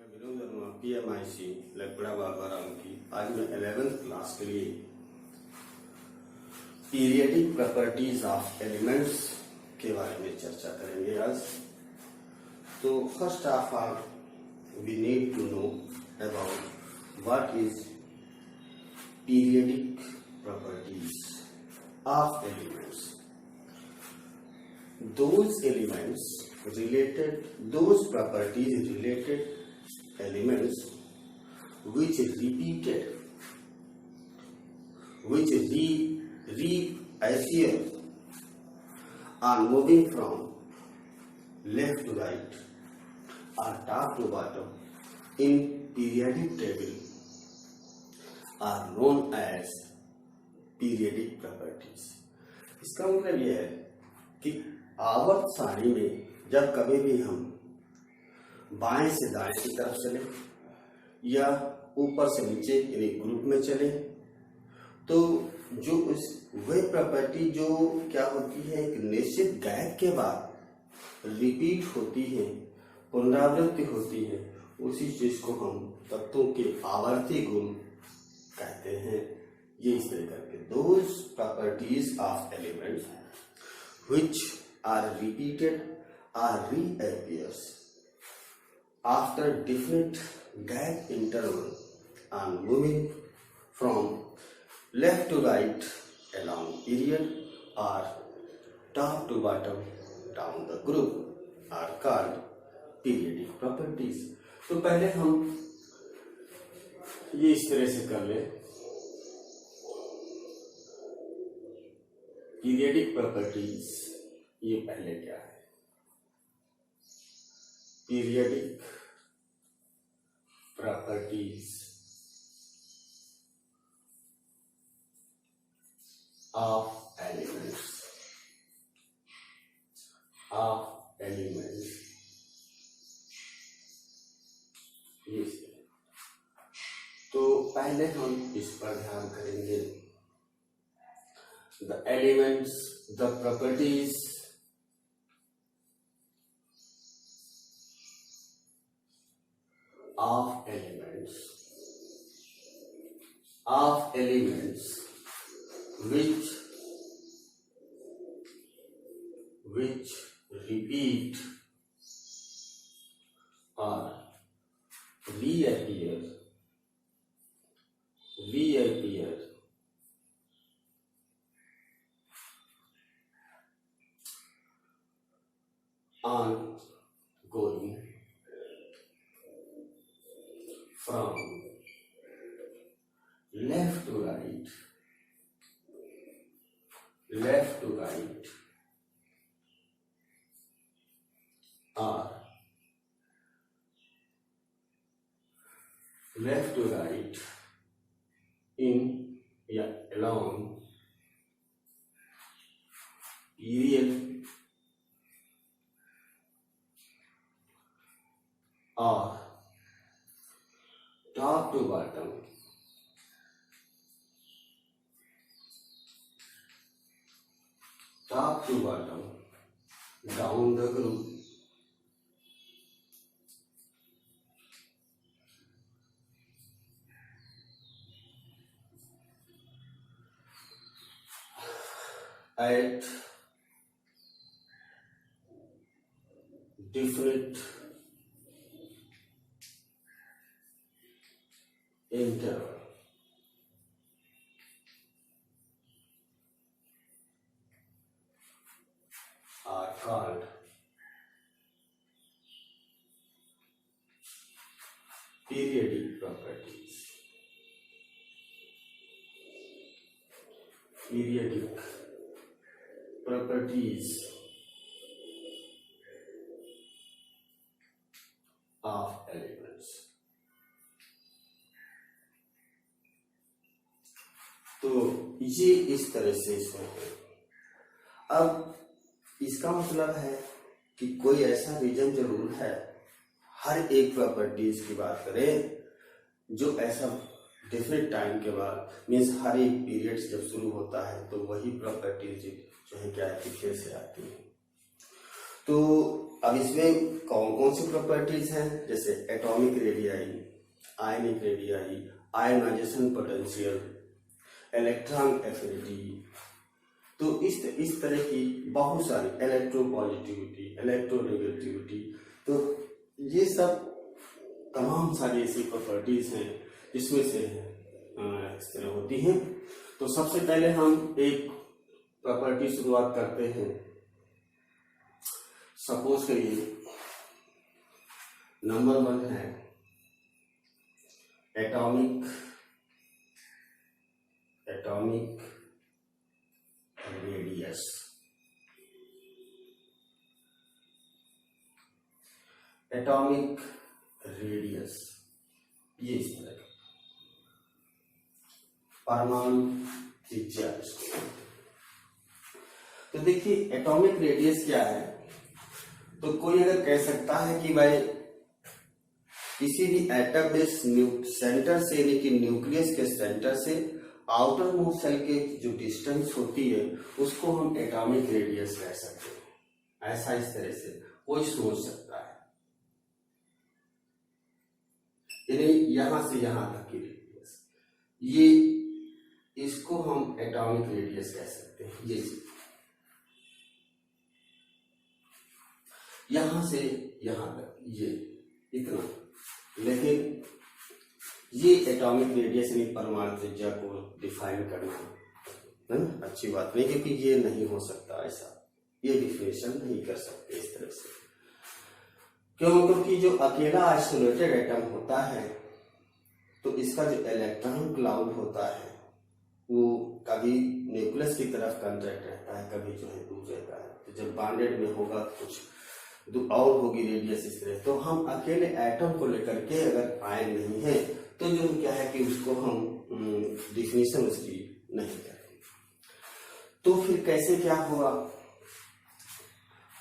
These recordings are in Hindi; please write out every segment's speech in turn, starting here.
मैं विनोद वर्मा PMIC लकड़ा बाबाराम की आज मैं 11th क्लास के लिए पीरियडिक प्रॉपर्टीज ऑफ एलिमेंट्स के बारे में चर्चा करेंगे आज। तो first of all we need to know about what is periodic properties of elements. those properties related elements which reappear are moving from left to right or top to bottom in periodic table are known as periodic properties। इसका मतलब यह है कि आवर्त सारणी में जब कभी भी हम बाएं से दाएं की तरफ चले या ऊपर से नीचे यानी ग्रुप में चले तो जो वह प्रॉपर्टी जो क्या होती है एक निश्चित गैप के बाद रिपीट होती है, पुनरावृत्ति होती है, उसी चीज को हम तत्वों के आवर्ती गुण कहते हैं। ये इस तरह करके those properties of elements which are repeated or reappears after different gap interval and moving from left to right along period or top to bottom down the group are called periodic properties। तो पहले हम ये इस तरह से कर ले, पीरियडिक प्रॉपर्टीज ये पहले क्या है, पीरियडिक प्रॉपर्टीज ऑफ एलिमेंट्स ये। तो पहले हम इस पर ध्यान करेंगे। The elements, the properties of elements which repeat or reappear on going from left to right or left to right in along period or top to bottom down the group at different interval are called periodic properties of elements। तो ये इस तरह से इसमें है। अब इसका मतलब है कि कोई ऐसा रीजन जरूर है, हर एक प्रॉपर्टीज की बात करें जो ऐसा डिफरेंट टाइम के बाद मीन्स हर एक पीरियड जब शुरू होता है तो वही प्रॉपर्टीज जो है क्या है फिर से आती है। तो अब इसमें कौन कौन सी प्रॉपर्टीज हैं, जैसे atomic radii, ionic radii, ionization potential, electron affinity, तो इस तरह की बहुत सारी, इलेक्ट्रोपॉजिटिविटी, इलेक्ट्रोनेगेटिविटी, तो ये सब तमाम सारी ऐसी प्रॉपर्टीज हैं जिसमें से इस तरह होती हैं। तो सबसे पहले हम एक प्रॉपर्टी शुरुआत करते हैं। सपोज करिए नंबर 1 है एटॉमिक रेडियस। एटॉमिक रेडियस ये इस तरह का परमाणु त्रिज्या। तो देखिए एटॉमिक रेडियस क्या है, तो कोई अगर कह सकता है कि भाई किसी भी एटम में सेंटर से यानी कि न्यूक्लियस के सेंटर से आउटर मोस्ट सेल के जो डिस्टेंस होती है उसको हम एटॉमिक रेडियस कह सकते हैं। ऐसा इस तरह से कोई सोच सकता है, यानी यहां से यहां तक की रेडियस, ये इसको हम एटॉमिक रेडियस कह सकते हैं। ये यहां से यहां तक ये इतना, लेकिन ये एटॉमिक रेडियस यानी परमाणु त्रिज्या को डिफाइन करना अच्छी बात नहीं, क्योंकि ये नहीं हो सकता, ऐसा ये डिफिनेशन नहीं कर सकते इस तरह से। क्यों? क्योंकि जो अकेला आइसोलेटेड एटम होता है तो इसका जो इलेक्ट्रॉन क्लाउड होता है वो कभी न्यूक्लियस की तरफ कंट्रैक्ट रहता है, कभी जो है दूर रहता है। तो जब बॉन्डेड में होगा कुछ और होगी रेडियस इस तरह, तो हम अकेले एटम को लेकर के अगर आयन नहीं है तो जो क्या है कि उसको हम डिफिनेशन उसकी नहीं करेंगे। तो फिर कैसे क्या होगा,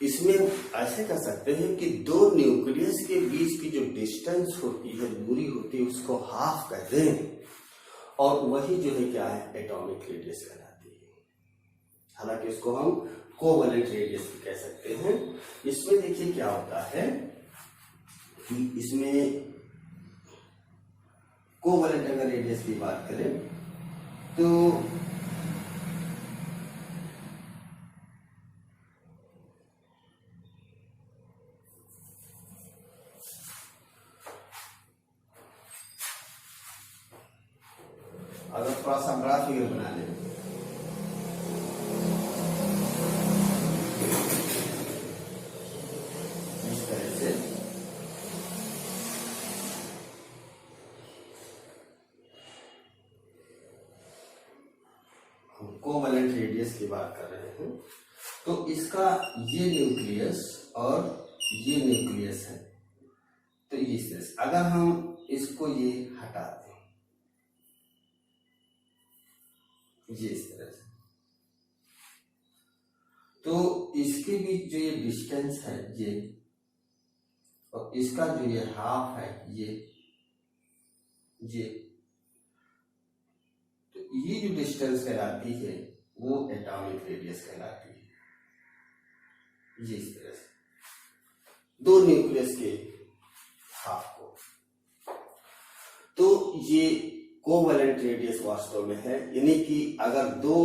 इसमें ऐसे कर सकते हैं कि दो न्यूक्लियस के बीच की जो डिस्टेंस होती है, दूरी होती है, उसको हाफ कर दें और वही जो है क्या है एटॉमिक रेडियस कहलाती है। हालांकि इसको हम कोवैलेंट रेडियस भी कह सकते हैं। इसमें देखिए क्या होता है कि इसमें कोवैलेंट अगर रेडियस की बात करें तो अगर थोड़ा सा बड़ा फिगर बना लें, इस तरह से हम कोवैलेंट रेडियस की बात कर रहे हैं। तो इसका ये न्यूक्लियस और ये न्यूक्लियस है, तो ये इस तरह से अगर हम इसको ये हटा दें, ये इस तरह से, तो इसके बीच जो ये डिस्टेंस है ये, और इसका जो ये हाफ है ये, तो ये जो डिस्टेंस कहलाती है वो एटॉमिक रेडियस कहलाती है। ये इस तरह से दो न्यूक्लियस के हाफ को, तो ये कोवैलेंट रेडियस वास्तव में है, यानी कि अगर दो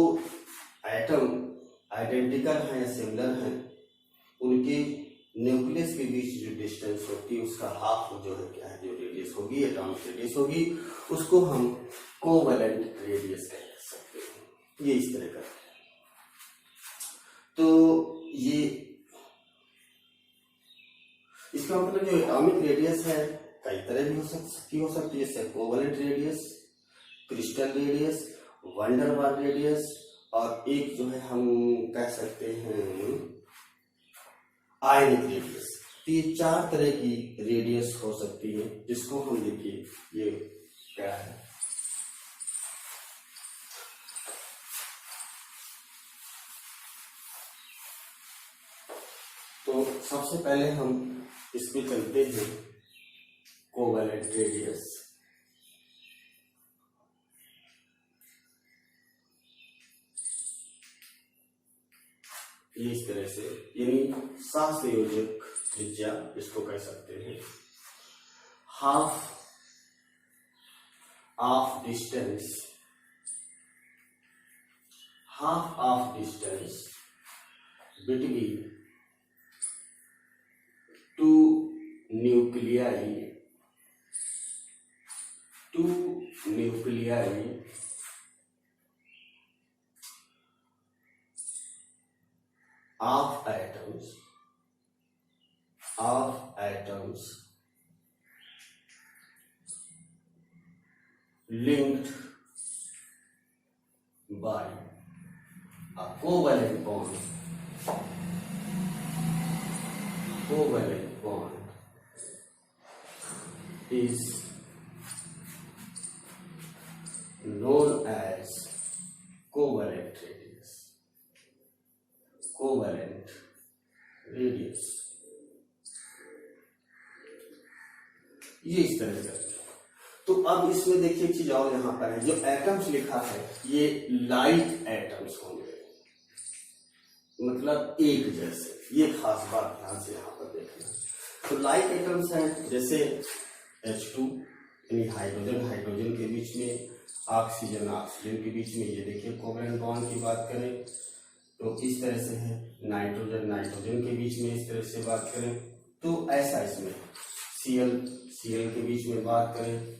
एटम आइडेंटिकल हैं या सिमिलर हैं, उनके न्यूक्लियस के बीच जो डिस्टेंस होती है उसका हाफ जो है क्या है जो रेडियस होगी, एटॉमिक रेडियस होगी, उसको हम कोवैलेंट रेडियस कह सकते हैं। ये इस तरह का है। तो ये इसका मतलब जो एटॉमिक रेडियस है कई तरह भी हो सकती है, जैसे covalent radius, crystal radius, wonder वाल रेडियस, और एक जो है हम कह सकते हैं आयनिक रेडियस। तो ये 4 तरह की रेडियस हो सकती है, जिसको हम देखिए ये क्या है, तो सबसे पहले हम इस पे चलते हैं कोवैलेंट रेडियस। ये इस तरह से, यानी सहसंयोजक त्रिज्या इसको कह सकते हैं। Half of distance, half of distance between two nuclei of atoms linked by a covalent bond is known as covalent radius। ये इस तरह से। तो अब इसमें देखिए एक चीज और यहां पर है, जो एटम्स लिखा है ये लाइट एटम्स होंगे, मतलब एक जैसे। ये खास बात ध्यान से यहां पर देखना। तो लाइट एटम्स हैं जैसे H2 यानी हाइड्रोजन के बीच में, ऑक्सीजन के बीच में। ये देखिए कोवेलेंट बॉन्ड की बात करें तो इस तरह से है। नाइट्रोजन के बीच में इस तरह से बात करें तो ऐसा। इसमें Cl के बीच में बात करें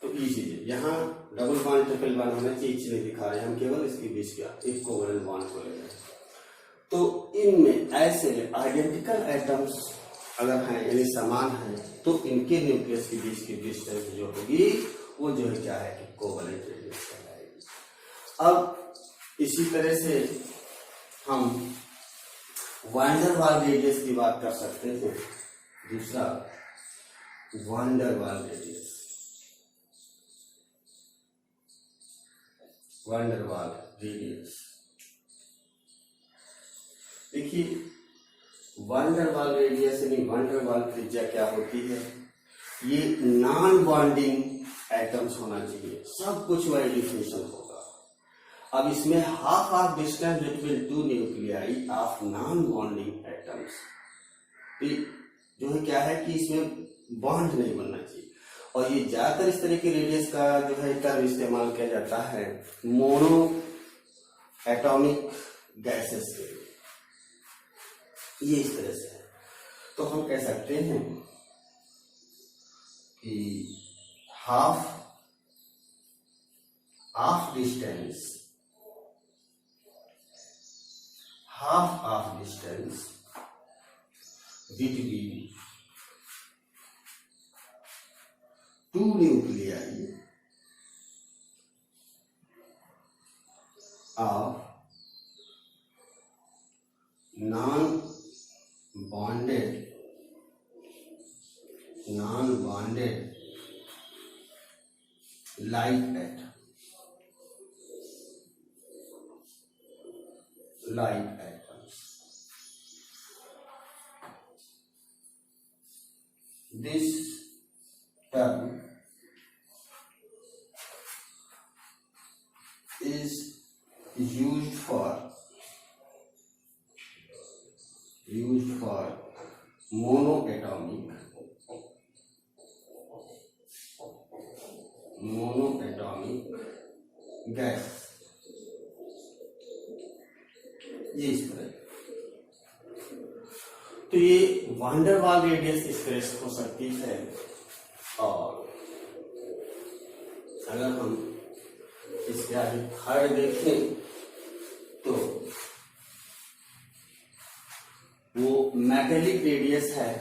तो ये चीजें। यहाँ डबल बॉन्ड ट्रिपल बॉन्ड होना चाहिए, चीज नहीं दिखा रहे हम, केवल इसके बीच का एक कोवेलेंट बॉन्ड को ले रहे हैं। तो इनमें ऐसे आइडेंटिकल एटम्स अगर हैं यानी समान हैं तो इनके न्यूक्लियस के बीच की डिस्टेंस जो होगी वो जो है क्या है कि कोवेलेंट रेडियस कहलाएगी। अब इसी तरह से हम वैन डर वाल रेडियस की बात कर सकते हैं। दूसरा वैन डर वाल रेडियस, वैन डर वाल रेडियस। देखिए वैन डर वाल रेडियस यानी वैन डर वाल त्रिज्या क्या होती है? ये नॉन बॉन्डिंग एटम्स होना चाहिए, सब कुछ वही डिफिनेशन होगा। अब इसमें half of distance between two nuclei of non bonding atoms, जो है क्या है कि इसमें बॉन्ड नहीं बनना चाहिए। और ये ज्यादातर इस तरह के रेडियस का जो है टर्म इस्तेमाल किया जाता है मोनो एटॉमिक गैसेस के लिए। ये इस तरह से है। तो हम कह सकते हैं कि half of distance between two nuclei of non-bonded like atoms. This term is used for monoatomic gas। ये इस तरह। तो ये वैन डर वाल रेडियस इस तरह से हो सकती है। और अगर हम इसके आगे थर्ड देखें तो वो मेटेलिक रेडियस है।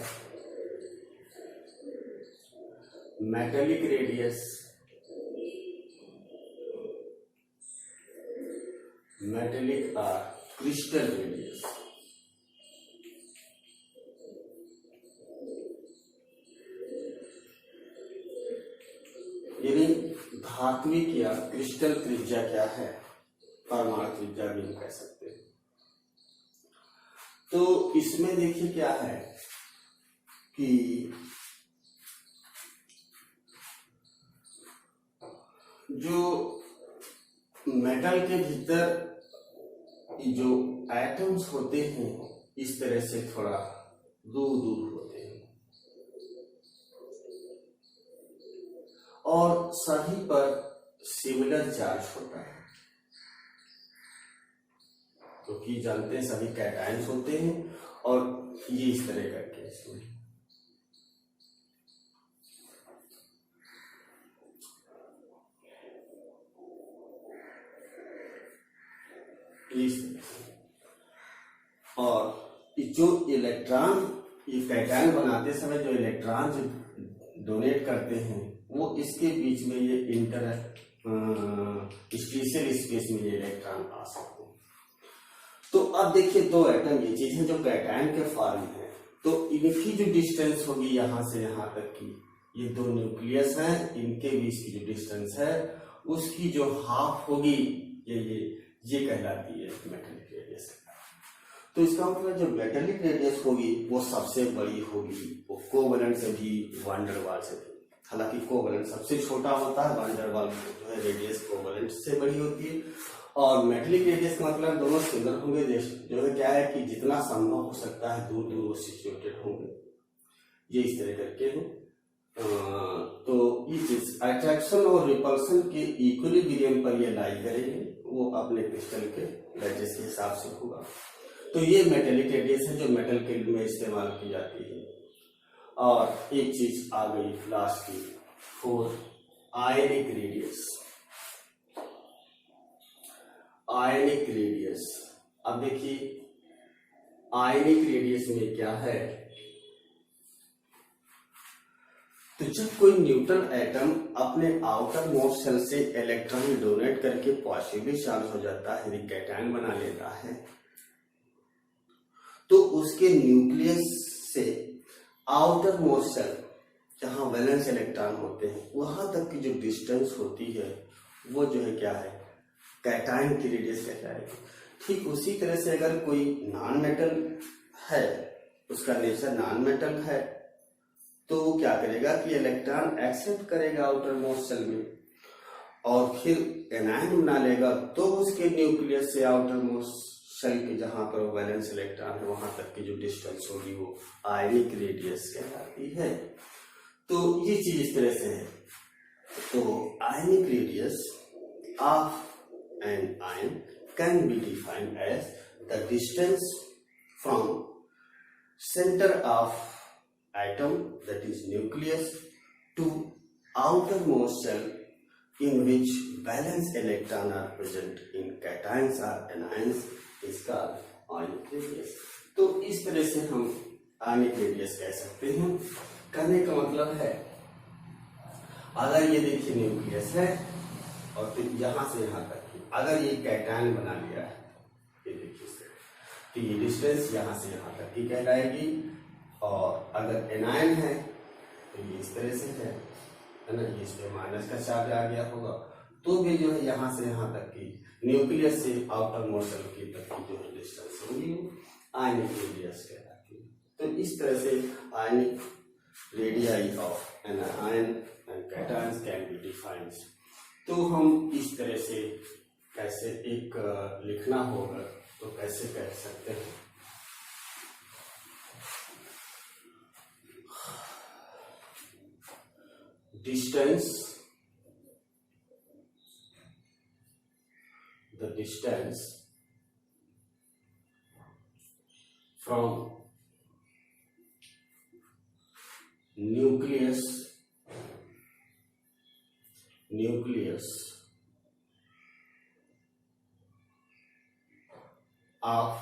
मेटेलिक और क्रिस्टल रेडियस। यानी धात्विक या क्रिस्टल त्रिज्या क्या है, परमाणु त्रिज्या भी हम कह सकते हैं। तो इसमें देखिए क्या है कि जो मेटल के भीतर जो एटम्स होते हैं इस तरह से थोड़ा दूर दूर होते हैं और सभी पर सिमिलर चार्ज होता है, क्योंकि तो जानते हैं सभी कैटायंस होते हैं और ये इस तरह करके इसमें और जो इलेक्ट्रॉन ये कैटायन बनाते समय जो इलेक्ट्रॉन जो डोनेट करते हैं वो इसके बीच में ये इंटर स्पेशल स्पेस में ये इलेक्ट्रॉन आ सकते हैं। तो अब देखिए दो एटम ये चीज है जो कैटायन के फॉर्म है, तो इनकी जो डिस्टेंस होगी यहां से यहां तक की, ये दो न्यूक्लियस हैं इनके बीच की जो डिस्टेंस है उसकी जो हाफ होगी ये कहलाती है मेटेलिक रेडियस। तो इसका मतलब जो मेटेलिक रेडियस होगी वो सबसे बड़ी होगी, वो कोवलेंट से भी वान डेर वाल से भी। हालांकि कोवलेंट सबसे छोटा होता है, वान डेर वाल जो है रेडियस कोवलेंट से बड़ी होती है। और मेटेलिक रेडियस का मतलब दोनों सिमिलर होंगे, जो है क्या है कि जितना संभव हो सकता है दूर दूर वो सिचुएटेड होंगे, ये इस तरह करके है। तो ये चीज अट्रैक्शन और रिपल्सन के इक्विलिब्रियम पर ये लाई करेंगे, वो अपने क्रिस्टल के लैटिस के हिसाब से होगा। तो ये मेटेलिक रेडियस है जो मेटल के में इस्तेमाल की जाती है। और एक चीज आ गई लास्ट की, four ionic radius. Ionic radius, अब देखिए आयनिक रेडियस में क्या है, तो जब कोई न्यूट्रल एटम अपने आउटर मोस्ट शेल से इलेक्ट्रॉन डोनेट करके पॉजिटिवली चार्ज हो जाता है, यदि कैटायन बना लेता है, तो उसके न्यूक्लियस से आउटर मोस्ट शेल जहां वैलेंस इलेक्ट्रॉन होते हैं वहां तक की जो डिस्टेंस होती है वो जो है क्या है, कैटायन की रेडियस कहलाएगी। ठीक उसी तरह से अगर कोई नॉन मेटल है, उसका नेचर नॉन मेटल है, तो वो क्या करेगा कि इलेक्ट्रॉन एक्सेप्ट करेगा आउटर मोस्ट शेल में और फिर एनायन बना लेगा, तो उसके न्यूक्लियस से आउटर मोस्ट शेल के जहां पर वैलेंस इलेक्ट्रॉन है वहां तक की जो डिस्टेंस होगी वो आयनिक रेडियस कहलाती है। तो ये चीज इस तरह से है। तो ionic radius of an ion can be defined as the distance from center of atom, that is nucleus, to outermost shell in which valence electron are present in cations or anions is called ionic radius। तो इस तरह से हम आयनिक रेडियस कह सकते हैं। कहने का मतलब है अगर ये देखिए न्यूक्लियस है और फिर यहां से यहां तक अगर ये कैटायन बना लिया है, ये देखिए तो ये डिस्टेंस यहां से यहां तक की कहलाएगी। और अगर एनायन है तो ये इस तरह से है ना, ये इस पे माइनस का चार्ज आ गया होगा, तो भी जो है यहां से यहां तक की न्यूक्लियस से आउटर मोस्ट शेल की तक की जो है डिस्टेंस होगी वो आयनिक रेडियस कहलाती है। तो इस तरह से ionic radii of an ion and cations can be defined. तो हम इस तरह से कैसे एक लिखना होगा तो कैसे कह सकते हैं, distance, the distance from nucleus of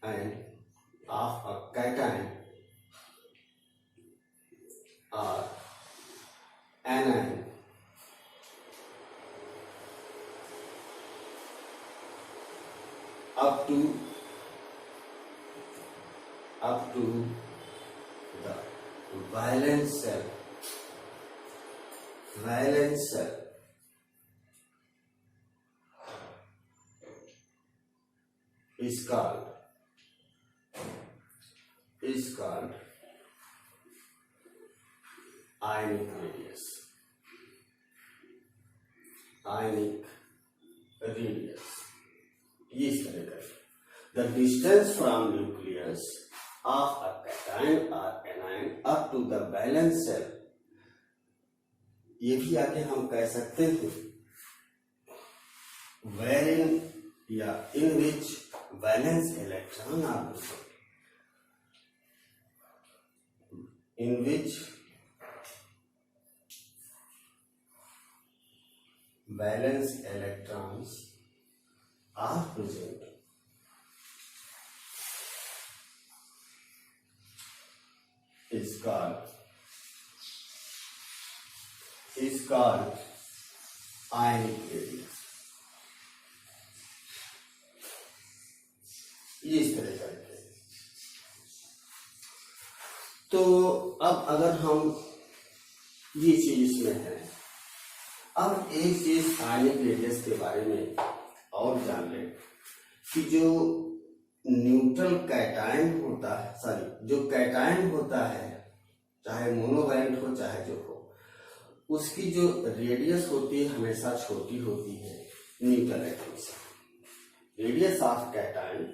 a cation or anion up to the valence shell is called ionic radius. ये इस तरह का the distance from nucleus of a cation और anion up to the valence shell. ये भी आगे हम कह सकते हैं wherein या in which valence electron are present, in which valence electrons are present is called ionic radius। ये इस तरह करके। तो अब अगर हम ये चीज इसमें है, अब एक चीज आयनिक रेडियस के बारे में और जान लें कि जो न्यूट्रल कैटायन होता है, सॉरी जो कैटायन होता है, चाहे मोनोवैलेंट हो चाहे जो हो, उसकी जो रेडियस होती है हमेशा छोटी होती है न्यूट्रल एटम से। Radius of cation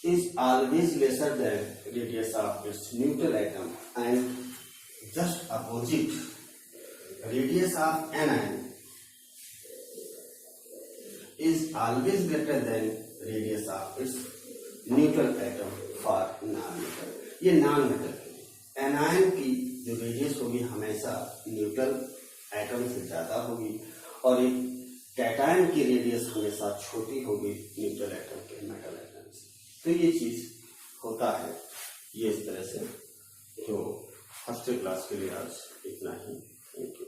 is always lesser than radius of its neutral atom, and just opposite, radius of anion is always greater than radius of its neutral atom for non-metal। ये नॉन मेटल एनायन की जो रेडियस होगी हमेशा न्यूट्रल एटम से ज्यादा होगी, और एक कैटायन की रेडियस हमेशा छोटी होगी न्यूट्रल एटम के मेटल एटम से। तो ये चीज होता है ये इस तरह से। तो फर्स्ट क्लास के लिए आज इतना ही। Thank you.